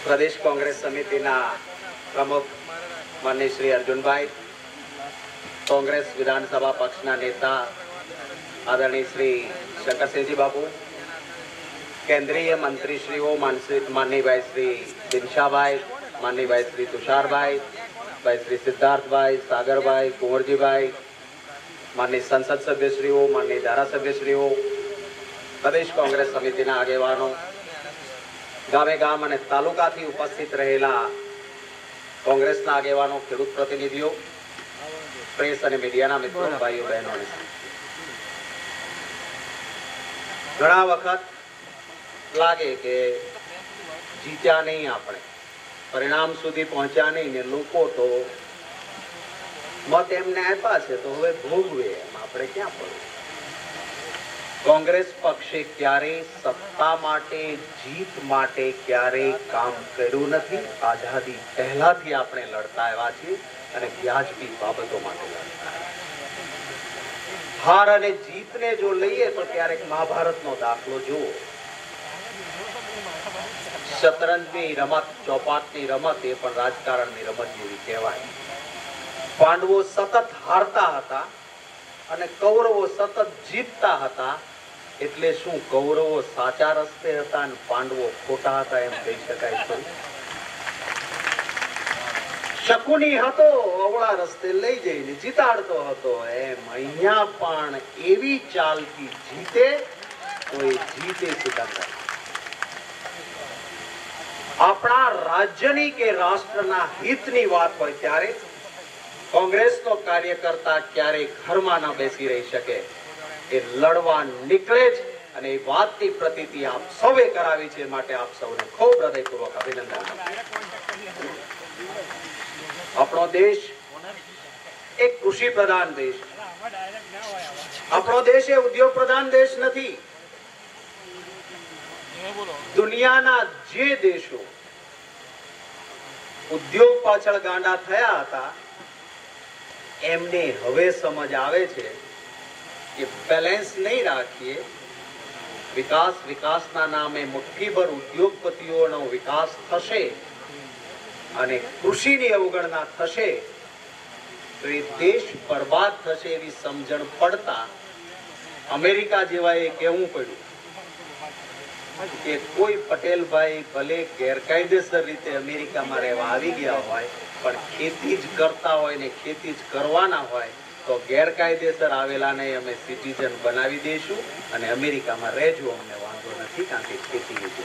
प्रदेश कांग्रेस समिति प्रमुख माननीय श्री अर्जुनभाई, कांग्रेस विधानसभा पक्षना नेता आदरणीय श्री शंकरसिंहजी बापू, केंद्रीय मंत्री श्रीओ माननीय भाई श्री दिनशाभाई, माननीय भाई श्री तुषारभाई, भाई श्री सिद्धार्थभाई, सागरभाई, कुंवरजीभाई, माननीय संसद सभ्यश्रीओ, माननीय धारासभ्यश्रीओ, प्रदेश कांग्रेस समिति आगेवानो, गामे गाम अने तालुकाथी उपस्थित रहेला कांग्रेसना आगेवानो, खेडूत प्रतिनिधिओ, प्रेस अने मीडियाना मित्रों, भाईओ बहनों, घणा वखत लागे के जीत्या नहीं, आपणे परिणाम सुधी पहोंच्या नहीं ने लोको तो मत एमने आप्या छे तो हवे भोगवे, एम आपणे क्यां पड़े। कांग्रेस पक्षे क्यारे सत्ता माटे, जीत माटे क्यारे काम कर्युं नथी। आजादी पहेलाथी आपणे लड़ता आव्या छीए अने व्याजबी बाबतो माटे लड़ता आव्या छीए। हार अने जीतने जो लईए तो क्यारेक महाभारतनो दाखलो जुओ। शतरंजनी रमत, चौपाटनी रमत ए पण राजकारणनी रमत जेवी कहेवाय। पांडवो सतत हारता हता अने कौरवो सतत जीतता हता, એટલે શું કૌરવો સાચા રસ્તે હતા અને પાંડવો ખોટા હતા એમ કહી શકાય છે? શકુની હતો અવળા રસ્તે લઈ જઈને જીતાડતો હતો, એમ અહીંયા પણ એવી ચાલથી જીતે તો એ જીતે સિકંદર। આપણા રાજ્યની કે રાષ્ટ્રના હિતની વાત હોય ત્યારે કોંગ્રેસનો કાર્યકર્તા ક્યારે ઘરમાં ન બેસી રહી શકે, એ લડવા નીકળે જ અને એ વાતની પ્રતીતિ આપ સૌએ કરાવી છે, માટે આપ સૌને ખૂબ હૃદયપૂર્વક અભિનંદન। આપણો દેશ એક કૃષિ પ્રધાન દેશ, આપણો દેશ એ ઉદ્યોગ પ્રધાન દેશ નથી। દુનિયાના જે દેશો ઉદ્યોગ પાછળ ગાંડા થયા હતા એમને હવે સમજ આવે છે कि बैलेंस नहीं राखिए, विकासना नामे मुठ्ठीभर उद्योगपतिओनो विकास थशे अने कृषिनी अवगणना थशे तो ये देश बर्बाद थशे एवी समझण पड़ता अमेरिका जेवाए कहेवुं पड्युं કે કોઈ પટેલ ભાઈ ભલે ગેરકાયદેસર રીતે અમેરિકામાં રહેવા આવી ગયા હોય પણ ખેતી જ કરતા હોય ને ખેતી જ કરવાના હોય તો ગેરકાયદેસર આવેલાને અમે સિટીઝન બનાવી દઈશું અને અમેરિકામાં રહેજો, અમને વાંધો નથી, કારણ કે ખેતી છે।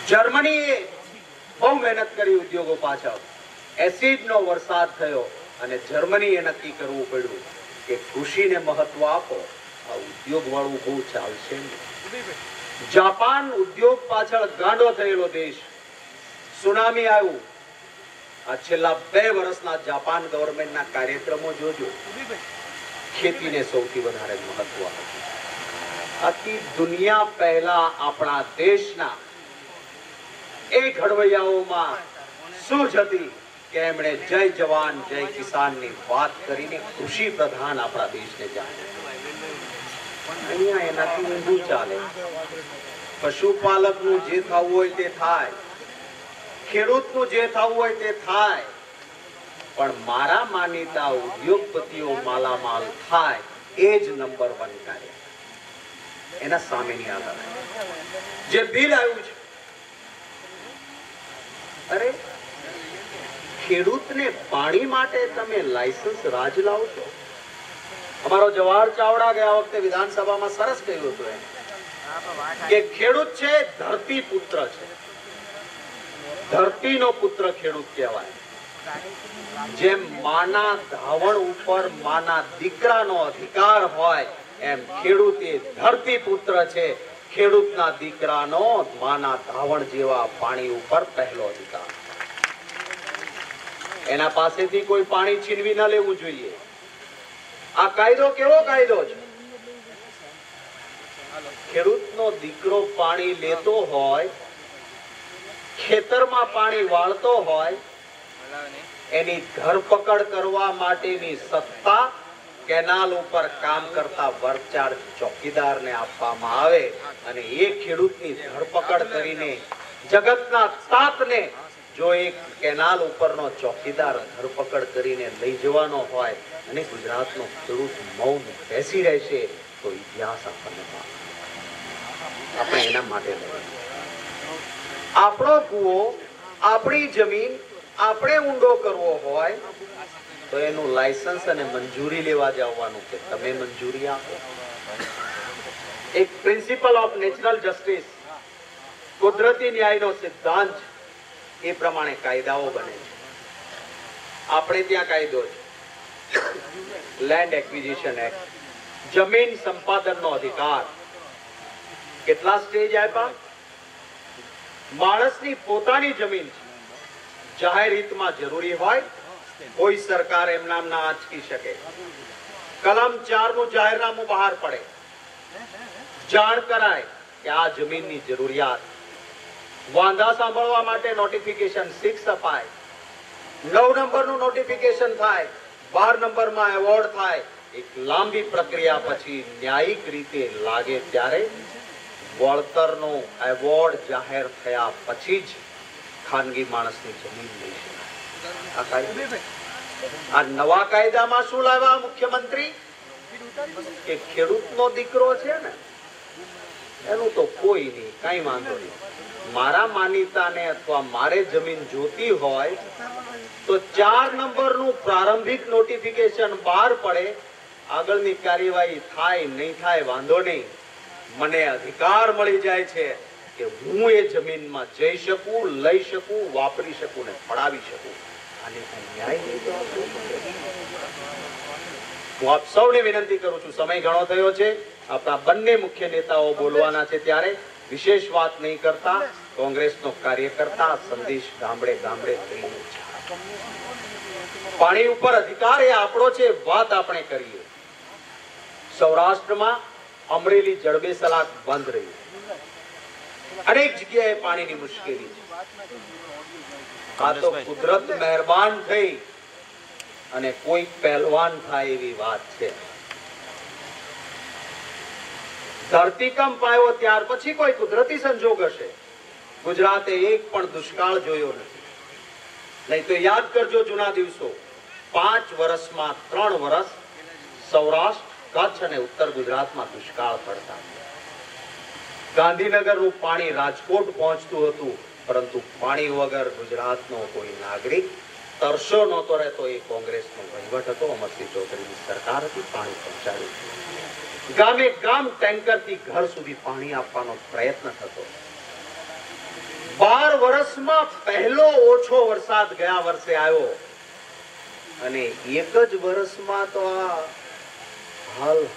જર્મનીએ બહુ મહેનત કરી ઉદ્યોગો પાછળ, એસિડનો વરસાદ થયો અને જર્મનીએ નક્કી કરવું પડ્યું કે કૃષિને મહત્વ આપો, આ ઉદ્યોગ વાળું બહુ ચાલશે નહીં। જાપાન ઉદ્યોગ પાછળ ગાંડો થયેલો દેશ, સુનામી આવ્યું, આ છેલ્લા 2 વર્ષના જાપાન ગવર્મેન્ટના કાર્યક્રમો જોજો, ખેતીને સૌથી વધારે મહત્વ આપ્યું। આખી દુનિયા પહેલા આપણા દેશના એ ઘડવૈયાઓમાં સૂઝ હતી કે એમણે જય જવાન જય કિસાનની વાત કરીને કૃષિ પ્રધાન આપણા દેશને જાણ્યો। અહીંયા એનાથી ઊંધું ચાલે, પશુપાલકનું જે થવું હોય તે થાય, ખેડૂતનું જે થવું હોય તે થાય, પણ મારા માનીતા ઉદ્યોગપતિઓ માલામાલ થાય એ જ નંબર 1 કાર્ય। એના સામેની આ લડાઈ જે બિલ આવ્યું છે, અરે ખેડૂતને પાણી માટે તમે લાયસન્સ રાજ લાવશો? અમારો જવાહર ચાવડા ગયા વખતે વિધાનસભામાં સરસ કહ્યું હતું કે ખેડૂત છે ધરતી પુત્ર છે, ધરતીનો પુત્ર ખેડૂત કહેવાય। જેમ માના ધાવણ ઉપર માના દીકરાનો અધિકાર હોય એમ ખેડૂત એ ધરતી પુત્ર છે, ખેડૂતના દીકરાનો માના ધાવણ જેવા પાણી ઉપર પહેલો અધિકાર। એના પાસેથી કોઈ પાણી છીનવી ન લેવું જોઈએ। આ કાયદો કેવો કાયદો છે? ખેડૂતનો દીકરો પાણી લેતો હોય, ખેતરમાં પાણી વાળતો હોય, એની ધરપકડ કરવા માટેની સત્તા કેનાલ ઉપર કામ કરતા વર્ગ ચાર્જ ચોકીદારને આપવામાં આવે અને એ ખેડૂતની ધરપકડ કરીને જગતના તાતને જો એક કેનાલ ઉપરનો ચોકીદાર ધરપકડ કરીને લઈ જવાનો હોય અને ગુજરાતનો ખેડૂત મૌન બેસી રહેશે તો ઇતિહાસ આપણને આપણે એના માટે આપણો કૂવો આપણી જમીન આપણે ઊંડો કરવો હોય તો એનું લાયસન્સ અને મંજૂરી લેવા જવાનું કે તમે મંજૂરી આપો. એક પ્રિન્સિપલ ઓફ નેચરલ જસ્ટિસ, કુદરતી ન્યાયનો સિદ્ધાંત, એ પ્રમાણે કાયદાઓ બને છે. આપણે ત્યાં કાયદો છે લેન્ડ એક્વિઝિશન એક્ટ, જમીન સંપાદનનો અધિકાર. કેટલા સ્ટેજ આપ્યા? માણસની પોતાની જમીન છે, જાહેર હિતમાં જરૂરી હોય કોઈ સરકાર એમ નામ ના આંચકી શકે. કલમ 4 નું જાહેરનામું બહાર પડે, જાણ કરાય કે આ જમીનની જરૂરિયાત. વાંધા સાંભળવા માટે નોટિફિકેશન 6 અપાય, 9 નંબરનું નોટિફિકેશન થાય, 12 નંબરમાં એવોર્ડ થાય. એક લાંબી પ્રક્રિયા પછી ન્યાયિક રીતે લાગે ત્યારે વળતરનો એવોર્ડ જાહેર થયા પછી જ ખાનગી માણસની જમીન લઈ શકાય. આ નવા કાયદામાં શું લાવ્યા મુખ્યમંત્રી? કે ખેડૂતનો દીકરો છે ને એનું તો કોઈ નહીં, કઈ વાંધો નહીં. મારા માનીતાને અથવા મારે જમીન જોતી હોય તો 4 નંબરનું પ્રારંભિક નોટિફિકેશન બહાર પડે, આગળની કાર્યવાહી થાય નહીં થાય વાંધો નહીં, મને અધિકાર મળી જાય છે કે હું એ જમીનમાં જઈ શકું, લઈ શકું, વાપરી શકું ને પડાવી શકું. આને ન્યાય નહીં તો હું આપ સૌને વિનંતી કરું છું, સમય ઘણો થયો છે, આપણા બંને મુખ્ય નેતાઓ બોલવાના છે ત્યારે વિશેષ વાત નહીં કરતા કોંગ્રેસનો કાર્યકર્તા સંદેશ ગામડે ગામડે થઈને પાણી ઉપર અધિકાર એ આપણો છે, વાત આપણે કરીએ. સૌરાષ્ટ્રમાં અમરેલી જડબે સલાક બંધ રહ્યું, અનેક જગ્યાએ પાણીની મુશ્કેલી છે. આ તો કુદરત મહેરબાન થઈ અને કોઈ પહેલવાન થાય એવી વાત છે. ધરતીકંપ આવ્યો ત્યાર પછી કોઈ કુદરતી સંજોગ હશે, ગુજરાતે એક પણ દુષ્કાળ જોયો નથી. નહીં તો યાદ કરજો જૂના દિવસો, 5 વર્ષમાં 3 વર્ષ સૌરાષ્ટ્ર, કચ્છ અને ઉત્તર ગુજરાતમાં દુષ્કાળ પડતા. ગાંધીનગરનું પાણી રાજકોટ પહોંચતું હતું, પરંતુ પાણી વગર ગુજરાતનો કોઈ નાગરિક તરસો નહોતો રહેતો. એ કોંગ્રેસનો વહીવટ હતો, અમરસિંહ ચૌધરીની સરકાર હતી, પાણી પહોંચાડ્યું. ગામે ગામ ટેન્કરથી ઘર સુધી પાણી આપવાનો પ્રયત્ન થતો. 12 વર્ષમાં પહેલો ઓછો વરસાદ ગયા વર્ષે આવ્યો અને એક જ વર્ષમાં તો આ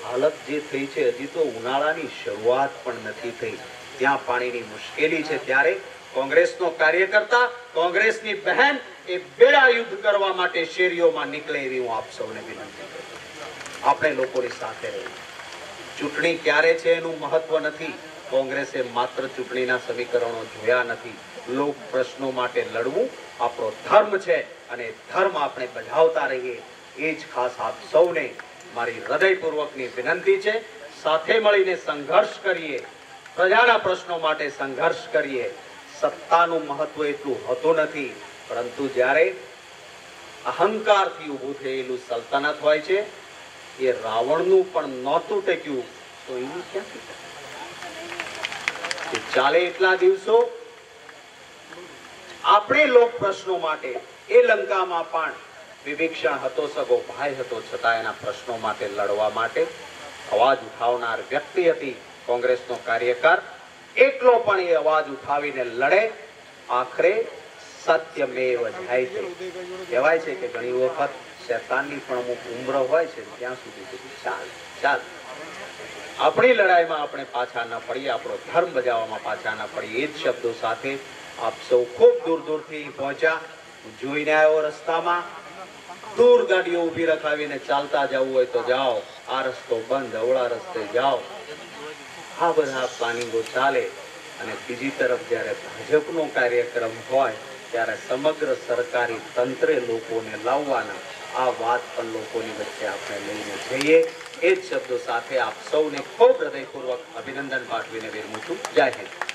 હાલત જે થઈ છે, હજી તો ઉનાળાની શરૂઆત પણ નથી થઈ, ત્યાં પાણીની મુશ્કેલી છે. ત્યારે કોંગ્રેસનો કાર્યકર્તા, કોંગ્રેસની બહેન એ બેડા યુદ્ધ કરવા માટે શેરીઓમાં નીકળે એવી હું આપ સૌને વિનંતી કરું. આપણે લોકોની સાથે રહીએ. ચૂંટણી ક્યારે છે એનું મહત્વ નથી. કોંગ્રેસે માત્ર ચૂંટણીના સમીકરણો જોયા નથી. લોક પ્રશ્નો માટે લડવું આપણો ધર્મ છે અને ધર્મ આપણે બજાવતા રહીએ. એ જ ખાસ આપ સૌને મારી હૃદયપૂર્વકની વિનંતી છે. સાથે મળીને સંઘર્ષ કરીએ, પ્રજાના પ્રશ્નો માટે સંઘર્ષ કરીએ. સત્તાનું મહત્વ એટલું હોતું નથી, પરંતુ જ્યારે અહંકારથી ઊભું થયેલું સલ્તનત હોય છે, એ રાવણનું પણ નહોતું ટેક્યું તો એનું ક્યાંથી ચાલે. એટલા દિવસો આપણે લોક પ્રશ્નો માટે, એ લંકામાં પણ વિભીષણ હતો, સગો ભાઈ હતો, છતાં એના પ્રશ્નો માટે લડવા માટે અવાજ ઉઠાવનાર વ્યક્તિ હતી કોંગ્રેસનો કાર્યકર. એકલો પણ એ અવાજ ઉઠાવીને લડે, આખરે સત્યમેવ જયતે. કહેવાય છે કે ઘણી વખત શૈતાનની પણ અમુક ઉંમર હોય છે, ત્યાં સુધી ચાલ આપણી લડાઈમાં આપણે પાછા ન પડીએ, આપણો ધર્મ બજાવવામાં પાછા ન પડીએ. એ જ શબ્દો સાથે આપ સૌ ખૂબ દૂર દૂરથી પહોંચ્યા. જોઈને આવ્યો, રસ્તામાં દૂર ગાડીઓ ઉભી રખાવીને ચાલતા જવું હોય તો જાઓ, આ રસ્તો બંધ, અવળા રસ્તે જાઓ. આ બધા પ્લાનિંગો ચાલે. અને બીજી તરફ જ્યારે ભાજપનો કાર્યક્રમ હોય ત્યારે સમગ્ર સરકારી તંત્રે લોકોને લાવવાના, આ વાત પણ લોકોની વચ્ચે આપણે લઈને જઈએ. એ જ શબ્દો સાથે આપ સૌને ખૂબ હૃદયપૂર્વક અભિનંદન પાઠવીને વિરમું છું. જય હિન્દ.